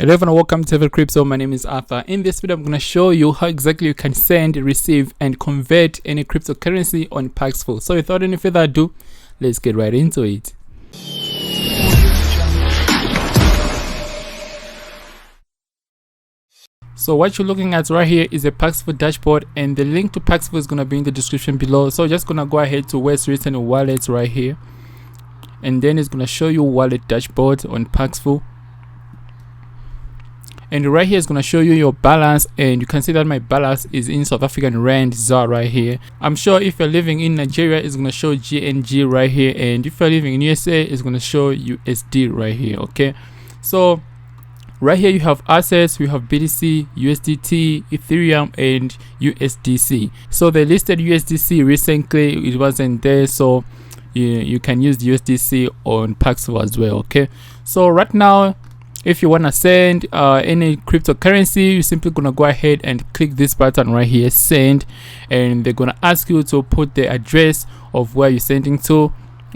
Hello everyone, welcome to Crypto. My name is Arthur. In this video, I'm going to show you how exactly you can send, receive, and convert any cryptocurrency on Paxful. So without any further ado, let's get right into it. So what you're looking at right here is a Paxful dashboard, and the link to Paxful is going to be in the description below. So just going to go ahead to where it's written wallets right here, and then it's going to show you wallet dashboard on Paxful. And right here is going to show you your balance, and you can see that my balance is in South African Rand ZAR right here. I'm sure if you're living in Nigeria, it's going to show GNG right here, and if you're living in USA, it's going to show USD right here. Okay, so right here you have assets. We have BTC, USDT, Ethereum, and USDC. So they listed USDC recently, it wasn't there, so you can use USDC on Paxful as well. Okay, so right now, if you want to send any cryptocurrency, you're simply going to go ahead and click this button right here, send, and they're going to ask you to put the address of where you're sending to.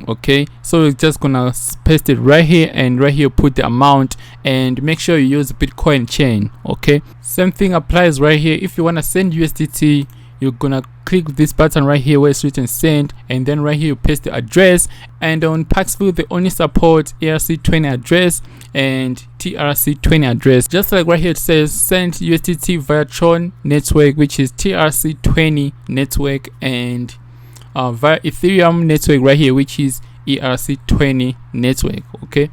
Okay, so you're just going to paste it right here, and right here put the amount, and make sure you use Bitcoin chain. Okay, same thing applies right here. If you want to send USDT, you're gonna click this button right here where it's written send, and then right here you paste the address. And on Paxful they only support ERC20 address and TRC20 address, just like right here it says send USDT via Tron network, which is TRC20 network, and via Ethereum network right here, which is ERC20 network. Okay,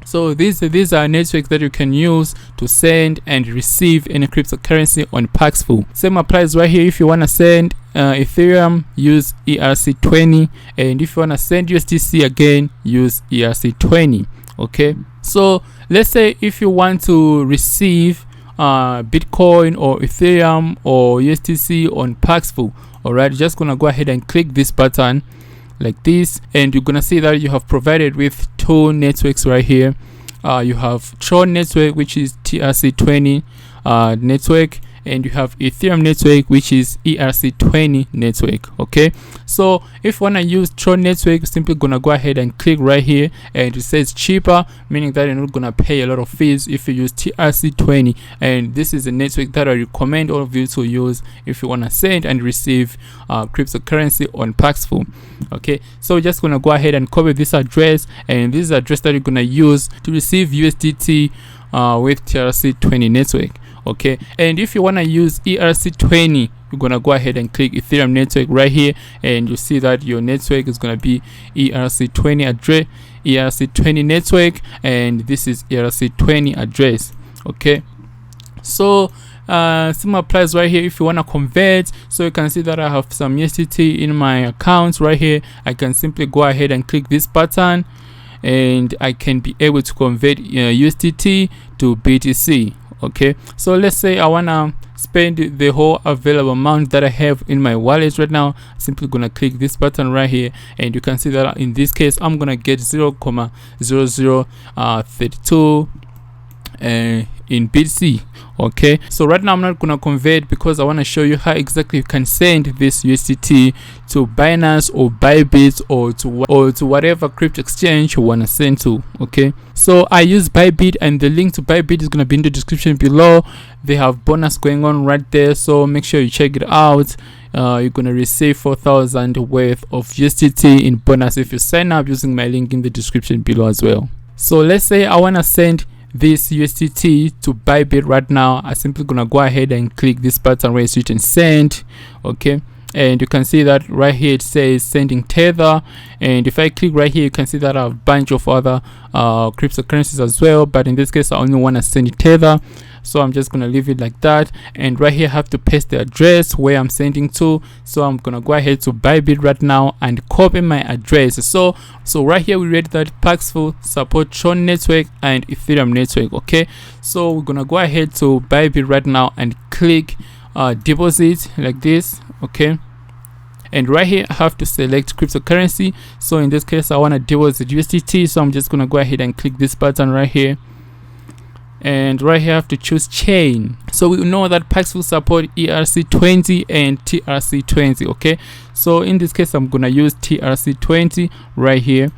so these are networks that you can use to send and receive any cryptocurrency on Paxful. Same applies right here. If you want to send Ethereum, use ERC20, and if you want to send USDC, again use ERC20. Okay, so let's say if you want to receive Bitcoin or Ethereum or USDC on Paxful, alright, just gonna go ahead and click this button like this, and you're gonna see that you have provided with two networks right here. You have Tron network, which is TRC20 network, and you have Ethereum network, which is ERC20 network. Okay, so if you want to use Tron network, you're simply gonna go ahead and click right here, and it says cheaper, meaning that you're not gonna pay a lot of fees if you use TRC20. And this is a network that I recommend all of you to use if you want to send and receive cryptocurrency on Paxful. Okay, so just gonna go ahead and copy this address, and this is the address that you're gonna use to receive USDT with TRC20 network. Okay, and if you want to use ERC20, you're gonna go ahead and click Ethereum network right here, and you see that your network is gonna be ERC20 address, ERC20 network, and this is ERC20 address. Okay, so same applies right here. If you want to convert, so you can see that I have some USDT in my account right here. I can simply go ahead and click this button, and I can be able to convert USDT to BTC. Okay, so let's say I wanna spend the whole available amount that I have in my wallet right now. I'm simply gonna click this button right here, and you can see that in this case I'm gonna get 0.0032 in BTC. Okay, so right now I'm not gonna convert because I want to show you how exactly you can send this USDT to Binance or Bybit or to whatever crypto exchange you want to send to. Okay, so I use Bybit, and the link to Bybit is gonna be in the description below. They have bonus going on right there, so make sure you check it out. You're gonna receive 4,000 worth of USDT in bonus if you sign up using my link in the description below as well. So let's say I want to send this USDT to Bybit right now. I simply gonna go ahead and click this button where it's written send. Okay, and you can see that right here it says sending Tether, and if I click right here you can see that I have a bunch of other cryptocurrencies as well, but in this case I only want to send Tether, so I'm just gonna leave it like that. And right here I have to paste the address where I'm sending to, so I'm gonna go ahead to Bybit right now and copy my address. So right here we read that Paxful support Tron network and Ethereum network. Okay, so we're gonna go ahead to Bybit right now and click deposit like this. Okay, and right here I have to select cryptocurrency, so in this case I want to deposit USDT, so I'm just gonna go ahead and click this button right here, and right here I have to choose chain. So we know that Paxful support ERC20 and TRC20. Okay, so in this case I'm gonna use TRC20 right here.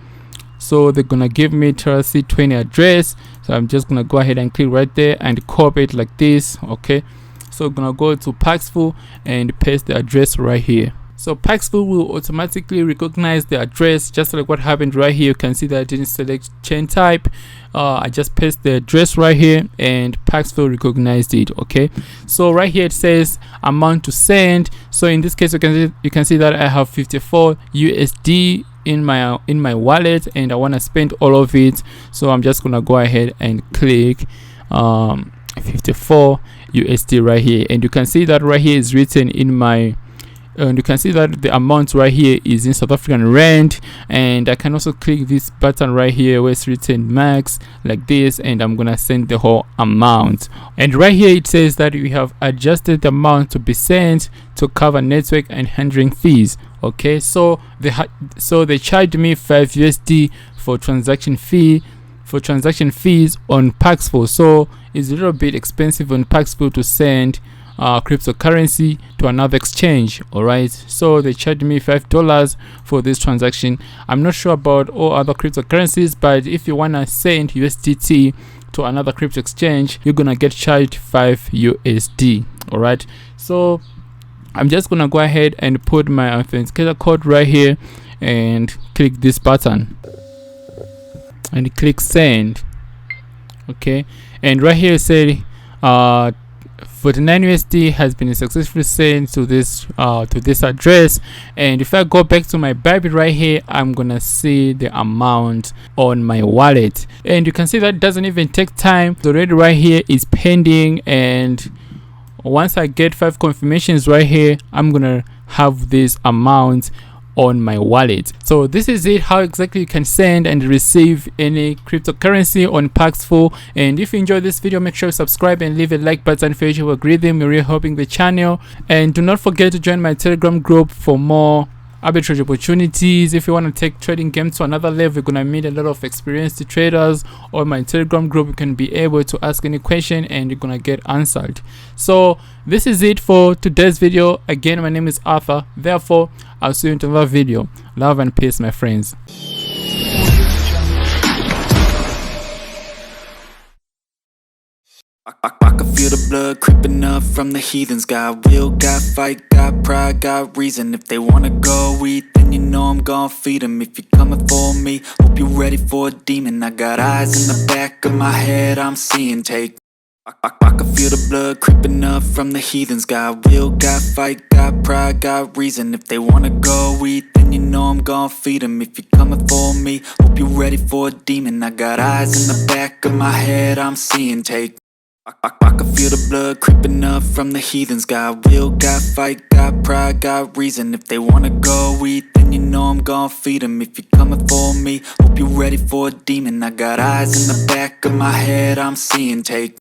So they're gonna give me TRC20 address. So I'm just gonna go ahead and click right there and copy it like this. Okay, so I'm gonna go to Paxful and paste the address right here. So Paxful will automatically recognize the address, just like what happened right here. You can see that I didn't select chain type. I just paste the address right here and Paxful recognized it. Okay, so right here it says amount to send. So in this case you can see that I have 54 USD in my wallet and I want to spend all of it. So I'm just gonna go ahead and click 54 USD right here, and you can see that right here is written in my you can see that the amount right here is in South African rand, and I can also click this button right here where it's written max like this, and I'm gonna send the whole amount. And right here it says that we have adjusted the amount to be sent to cover network and handling fees. Okay, so they charged me 5 USD for transaction fees on Paxful. So it's a little bit expensive on Paxful to send cryptocurrency to another exchange. All right, so they charged me $5 for this transaction. I'm not sure about all other cryptocurrencies, but if you want to send USDT to another crypto exchange, you're gonna get charged 5 USD. All right, so I'm just gonna go ahead and put my authenticator code right here and click this button and click send. Okay, and right here it said 49 USD has been successfully sent to this address. And if I go back to my Bybit right here, I'm gonna see the amount on my wallet, and you can see that it doesn't even take time. The already right here is pending, and once I get 5 confirmations right here, I'm gonna have this amount on my wallet. So this is it, how exactly you can send and receive any cryptocurrency on Paxful. And if you enjoyed this video, make sure you subscribe and leave a like button for your algorithm. You're really helping the channel. And do not forget to join my Telegram group for more arbitrage opportunities. If you want to take trading games to another level, you're gonna meet a lot of experienced traders. On my Telegram group, you can be able to ask any question and you're gonna get answered. So this is it for today's video. Again, my name is Arthur. Therefore, I'll see you in another video. Love and peace, my friends. I can feel the blood creeping up from the heathens. Got will, got fight, got pride, got reason. If they wanna go eat, then you know I'm gon' feed them. If you're coming for me, hope you're ready for a demon. I got eyes in the back of my head, I'm seeing. Take I can feel the blood creeping up from the heathens. Got will, got fight, got pride, got reason. If they wanna go eat, then you know I'm gon' feed them. If you're coming for me, hope you're ready for a demon. I got eyes in the back of my head, I'm seeing. Take I can feel the blood creeping up from the heathens. Got will, got fight, got pride, got reason. If they wanna go eat, then you know I'm gon' feed them. If you're coming for me, hope you're ready for a demon. I got eyes in the back of my head, I'm seeing. Take